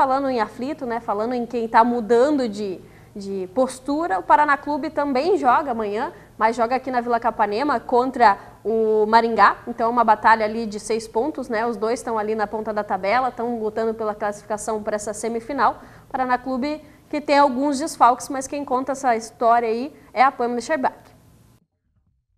falando em aflito, né, falando em quem está mudando de postura, o Paraná Clube também joga amanhã, mas joga aqui na Vila Capanema contra o Maringá, então é uma batalha ali de 6 pontos, né? Os dois estão ali na ponta da tabela, estão lutando pela classificação para essa semifinal. Paraná Clube que tem alguns desfalques, mas quem conta essa história aí é a Pamela Scherbach.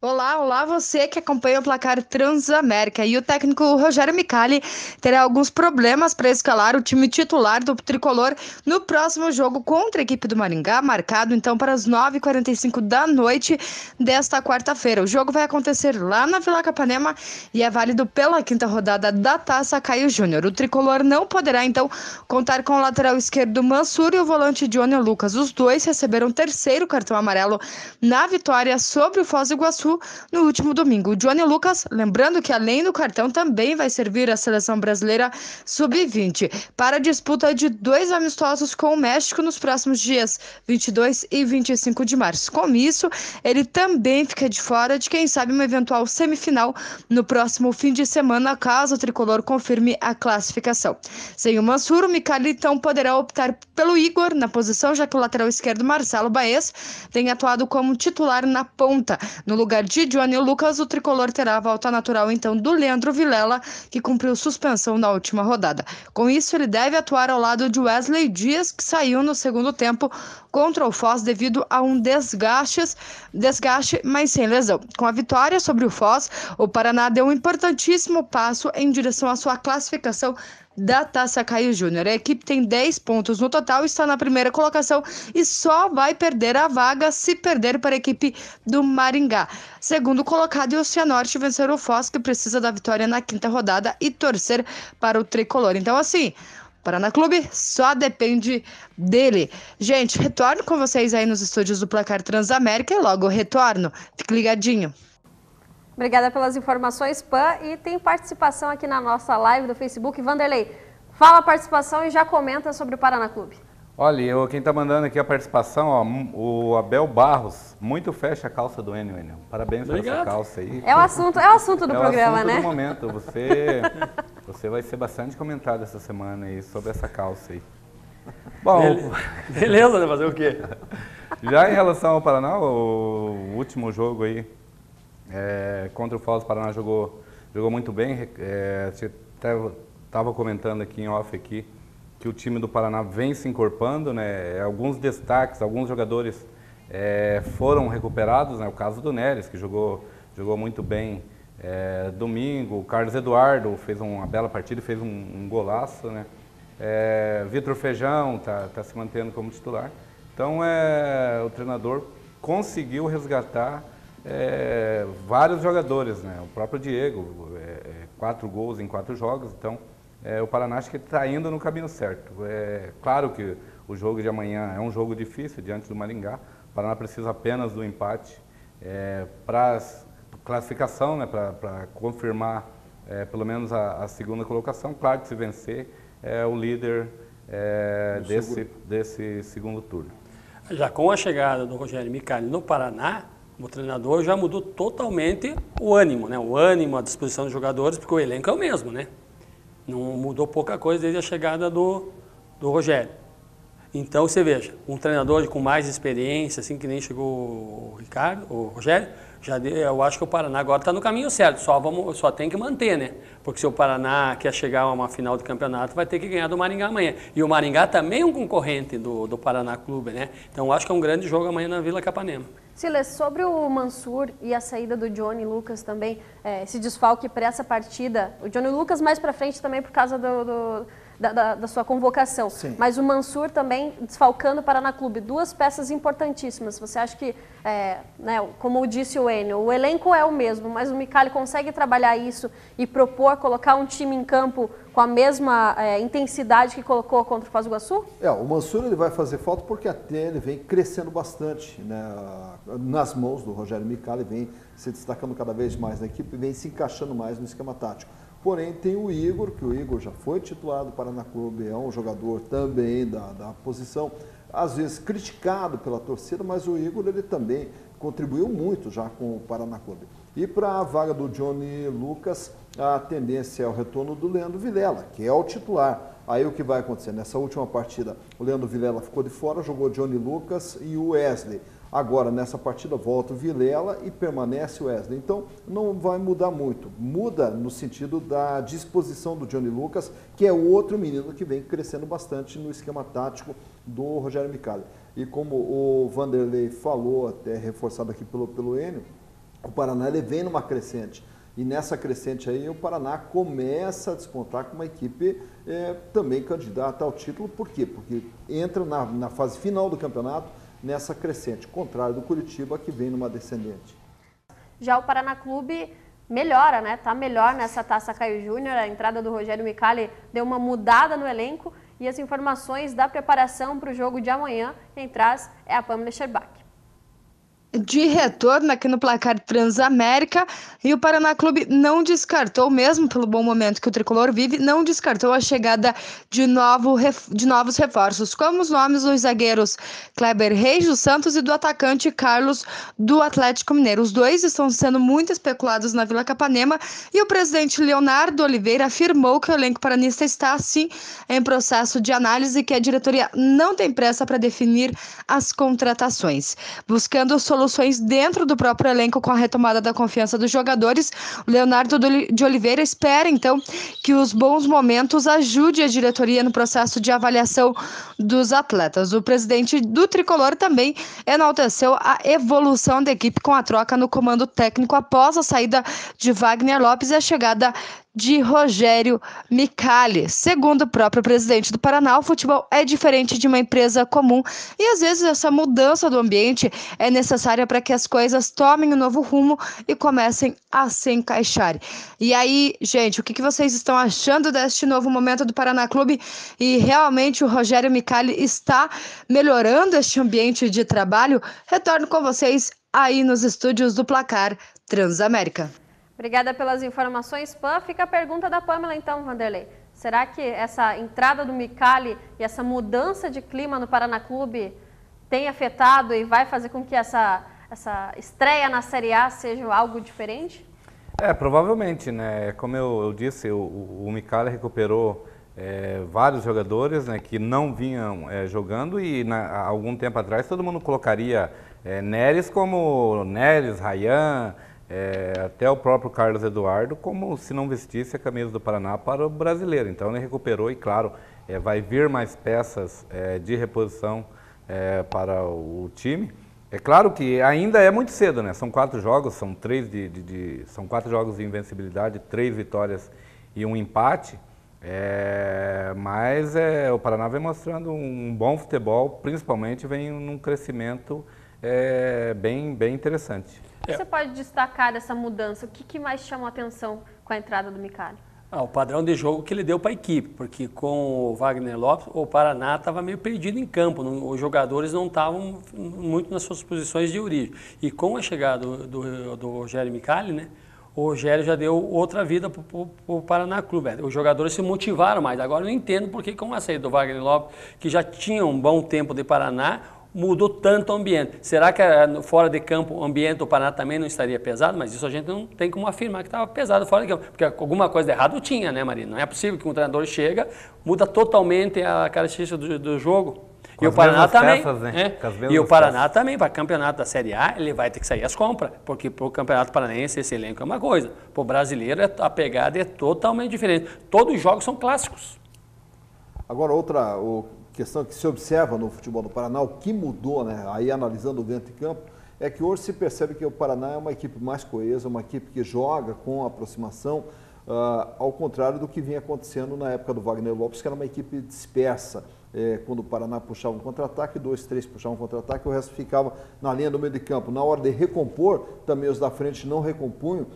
Olá, você que acompanha o placar Transamérica. E o técnico Rogério Micali terá alguns problemas para escalar o time titular do tricolor no próximo jogo contra a equipe do Maringá, marcado então para as 9h45 da noite desta quarta-feira. O jogo vai acontecer lá na Vila Capanema e é válido pela 5ª rodada da Taça Caio Júnior. O tricolor não poderá então contar com o lateral esquerdo Mansur e o volante Johnny Lucas. Os dois receberam o 3º cartão amarelo na vitória sobre o Foz do Iguaçu no último domingo. O Johnny Lucas, lembrando que além do cartão também vai servir a seleção brasileira sub-20 para a disputa de 2 amistosos com o México nos próximos dias 22 e 25 de março. Com isso, ele também fica de fora de quem sabe uma eventual semifinal no próximo fim de semana, caso o tricolor confirme a classificação. Sem o Mansur, o Micali então poderá optar pelo Igor na posição, já que o lateral esquerdo Marcelo Baez tem atuado como titular na ponta. No lugar de Johnny Lucas, o tricolor terá a volta natural então do Leandro Vilela, que cumpriu suspensão na última rodada. Com isso, ele deve atuar ao lado de Wesley Dias, que saiu no segundo tempo contra o Foz devido a um desgaste, mas sem lesão. Com a vitória sobre o Foz, o Paraná deu um importantíssimo passo em direção à sua classificação da Taça Caio Júnior. A equipe tem 10 pontos no total, está na primeira colocação e só vai perder a vaga se perder para a equipe do Maringá. Segundo colocado, e o Cianorte vencer o Foz, que precisa da vitória na 5ª rodada e torcer para o tricolor. Então, assim, o Paraná Clube só depende dele. Gente, retorno com vocês aí nos estúdios do Placar Transamérica e logo retorno. Fique ligadinho. Obrigada pelas informações, Pan. E tem participação aqui na nossa live do Facebook. Vanderlei, fala a participação e já comenta sobre o Paraná Clube. Olha, quem está mandando aqui a participação, ó, o Abel Barros, muito fecha a calça do Enio. Parabéns por essa calça aí. É o assunto do programa, né? É o assunto do momento. Você vai ser bastante comentado essa semana aí sobre essa calça aí. Bom, beleza, né? Fazer o quê? Já em relação ao Paraná, o último jogo aí, contra o Foz, o Paraná jogou muito bem. Estava comentando aqui em off aqui que o time do Paraná vem se encorpando, né? Alguns destaques, alguns jogadores foram recuperados, né? O caso do Neres, que jogou muito bem domingo. O Carlos Eduardo fez uma bela partida e fez um golaço, né? Vitor Feijão tá se mantendo como titular. Então o treinador conseguiu resgatar vários jogadores, né? O próprio Diego, 4 gols em 4 jogos, então o Paraná acho que está indo no caminho certo. Claro que o jogo de amanhã é um jogo difícil diante do Maringá. O Paraná precisa apenas do empate para classificação, né? Para confirmar pelo menos a segunda colocação. Claro que se vencer é o líder desse segundo turno. Já com a chegada do Rogério Micali no Paraná, o treinador já mudou totalmente o ânimo, né? O ânimo, a disposição dos jogadores, porque o elenco é o mesmo, né? Não mudou pouca coisa desde a chegada do Rogério. Então, você veja, um treinador com mais experiência, assim que nem chegou o Rogério, eu acho que o Paraná agora está no caminho certo, só tem que manter, né? Porque se o Paraná quer chegar a uma final de campeonato, vai ter que ganhar do Maringá amanhã. E o Maringá também é um concorrente do Paraná Clube, né? Então, eu acho que é um grande jogo amanhã na Vila Capanema. Silas, sobre o Mansur e a saída do Johnny Lucas também, esse desfalque para essa partida, o Johnny Lucas mais para frente também por causa da sua convocação, sim, mas o Mansur também desfalcando o Paraná Clube, 2 peças importantíssimas. Você acha que, né, como disse o Enio, o elenco é o mesmo, mas o Micali consegue trabalhar isso e propor, colocar um time em campo com a mesma intensidade que colocou contra o Foz do Iguaçu? O Mansur ele vai fazer falta porque até ele vem crescendo bastante, né, nas mãos do Rogério Micali, vem se destacando cada vez mais na equipe, vem se encaixando mais no esquema tático. Porém, tem o Igor, que o Igor já foi titular do Paraná Clube, é um jogador também da posição, às vezes criticado pela torcida, mas o Igor ele também contribuiu muito já com o Paraná Clube. E para a vaga do Johnny Lucas, a tendência é o retorno do Leandro Vilela, que é o titular. Aí o que vai acontecer? Nessa última partida, o Leandro Vilela ficou de fora, jogou Johnny Lucas e o Wesley. Agora, nessa partida, volta o Vilela e permanece o Wesley. Então, não vai mudar muito. Muda no sentido da disposição do Johnny Lucas, que é o outro menino que vem crescendo bastante no esquema tático do Rogério Micali. E como o Vanderlei falou, até reforçado aqui pelo Enio, o Paraná ele vem numa crescente. E nessa crescente aí, o Paraná começa a despontar com uma equipe também candidata ao título. Por quê? Porque entra na fase final do campeonato nessa crescente, contrário do Curitiba, que vem numa descendente. Já o Paraná Clube melhora, né? Tá melhor nessa Taça Caio Júnior. A entrada do Rogério Micali deu uma mudada no elenco e as informações da preparação para o jogo de amanhã, quem traz é a Pamela Scherbach. De retorno aqui no placar Transamérica, e o Paraná Clube não descartou, mesmo pelo bom momento que o Tricolor vive, não descartou a chegada de novos reforços, como os nomes dos zagueiros Kleber Reis dos Santos e do atacante Carlos do Atlético Mineiro. Os dois estão sendo muito especulados na Vila Capanema e o presidente Leonardo Oliveira afirmou que o elenco paranista está, sim, em processo de análise e que a diretoria não tem pressa para definir as contratações. Buscando soluções dentro do próprio elenco com a retomada da confiança dos jogadores, o Leonardo de Oliveira espera, então, que os bons momentos ajudem a diretoria no processo de avaliação dos atletas. O presidente do Tricolor também enalteceu a evolução da equipe com a troca no comando técnico após a saída de Wagner Lopes e a chegada de Rogério Micali. Segundo o próprio presidente do Paraná, o futebol é diferente de uma empresa comum e às vezes essa mudança do ambiente é necessária para que as coisas tomem um novo rumo e comecem a se encaixar. E aí, gente, o que vocês estão achando deste novo momento do Paraná Clube? E realmente o Rogério Micali está melhorando este ambiente de trabalho? Retorno com vocês aí nos estúdios do Placar Transamérica. Obrigada pelas informações, Pam. Fica a pergunta da Pamela, então, Vanderlei. Será que essa entrada do Micali e essa mudança de clima no Paraná Clube tem afetado e vai fazer com que essa estreia na Série A seja algo diferente? Provavelmente, né? Como eu disse, o Micali recuperou vários jogadores, né, que não vinham jogando e há algum tempo atrás todo mundo colocaria Neres como Neres, Rayan, até o próprio Carlos Eduardo, como se não vestisse a camisa do Paraná para o brasileiro. Então ele recuperou e, claro, vai vir mais peças de reposição para o time. É claro que ainda é muito cedo, né? São 4 jogos, são 4 jogos de invencibilidade, 3 vitórias e um empate. Mas o Paraná vem mostrando um bom futebol, principalmente vem num crescimento bem interessante. O que você pode destacar dessa mudança? O que mais chamou a atenção com a entrada do Micali? O padrão de jogo que ele deu para a equipe, porque com o Wagner Lopes, o Paraná estava meio perdido em campo, os jogadores não estavam muito nas suas posições de origem. E com a chegada do Rogério Micali, né, o Rogério já deu outra vida para o Paraná Clube. Os jogadores se motivaram mais. Agora eu não entendo porque com a saída do Wagner Lopes, que já tinha um bom tempo de Paraná, mudou tanto o ambiente. Será que fora de campo o ambiente do Paraná também não estaria pesado? Mas isso a gente não tem como afirmar que estava pesado fora de campo. Porque alguma coisa de errado tinha, né, Marina? Não é possível que um treinador chega, muda totalmente a característica do jogo. Com e o Paraná também. Peças, né? E o Paraná também, para campeonato da Série A, ele vai ter que sair às compras. Porque para o Campeonato Paranaense esse elenco é uma coisa. Para o brasileiro a pegada é totalmente diferente. Todos os jogos são clássicos. Agora outra questão que se observa no futebol do Paraná, o que mudou, né, aí analisando dentro de campo, é que hoje se percebe que o Paraná é uma equipe mais coesa, uma equipe que joga com aproximação, ao contrário do que vinha acontecendo na época do Wagner Lopes, que era uma equipe dispersa. Quando o Paraná puxava um contra-ataque, 2, 3 puxavam um contra-ataque, o resto ficava na linha do meio de campo. Na hora de recompor, também os da frente não recompunham,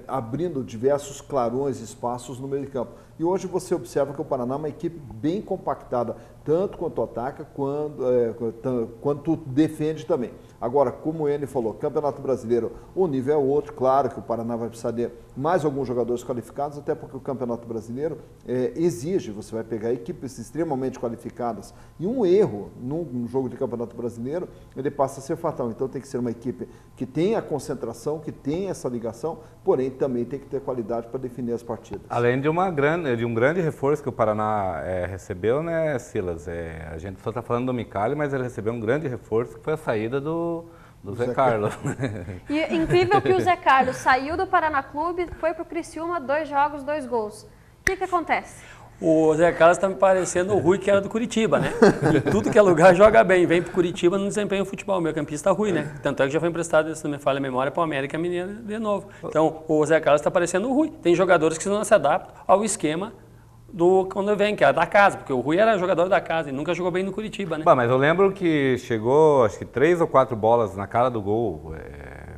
abrindo diversos clarões, espaços no meio de campo. E hoje você observa que o Paraná é uma equipe bem compactada, tanto quanto ataca, quanto defende também. Agora, como o Enio falou, Campeonato Brasileiro, o nível é outro. Claro que o Paraná vai precisar de mais alguns jogadores qualificados, até porque o Campeonato Brasileiro exige, você vai pegar equipes extremamente qualificadas, e um erro num jogo de Campeonato Brasileiro, ele passa a ser fatal. Então tem que ser uma equipe que tenha a concentração, que tenha essa ligação, porém também tem que ter qualidade para definir as partidas. Além de um grande reforço que o Paraná recebeu, né, Silas? A gente só está falando do Micali, mas ele recebeu um grande reforço, que foi a saída do Zé Carlos. E incrível que o Zé Carlos saiu do Paraná Clube, foi para o Criciúma, 2 jogos, 2 gols. O que acontece? O Zé Carlos está me parecendo o Rui, que era do Curitiba, né? Em tudo que é lugar joga bem. Vem para o Curitiba, não desempenha o futebol. O meio campista Rui, né? Tanto é que já foi emprestado, se não me falha a memória, para o América Mineiro de novo. Então, o Zé Carlos está parecendo o Rui. Tem jogadores que não se adaptam ao esquema do quando vem, que era da casa, porque o Rui era jogador da casa e nunca jogou bem no Curitiba, né? Bah, mas eu lembro que chegou, acho que 3 ou 4 bolas na cara do gol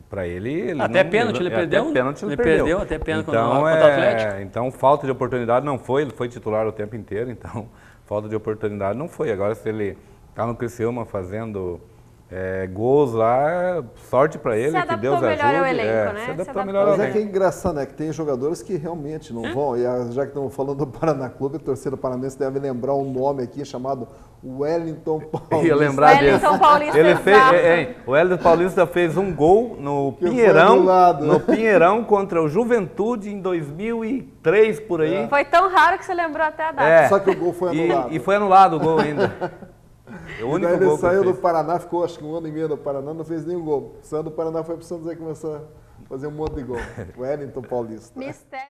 para ele. Até pênalti ele perdeu? Até pênalti ele perdeu, até pênalti contra o Atlético. Então, falta de oportunidade não foi, ele foi titular o tempo inteiro, então, falta de oportunidade não foi. Agora, se ele tá no Criciúma fazendo gols lá, sorte para ele, que Deus ajude. Melhor ao elenco, né? Se adaptou melhor ao elenco. Mas é que é engraçado, né? Que tem jogadores que realmente não vão. E já que estamos falando do Paraná Clube, a torcida paranense deve lembrar um nome aqui chamado Wellington Paulista. Ia lembrar desse. Wellington Paulista, ele fez, o Wellington Paulista fez um gol no Pinheirão contra o Juventude em 2003, por aí. Foi tão raro que você lembrou até a data. Só que o gol foi anulado. E foi anulado o gol ainda. O único ele gol saiu do Paraná, ficou acho que 1 ano e meio no Paraná, não fez nenhum gol. Saiu do Paraná, foi para o Santos e começou a fazer um monte de gol. Wellington Paulista. Mistério.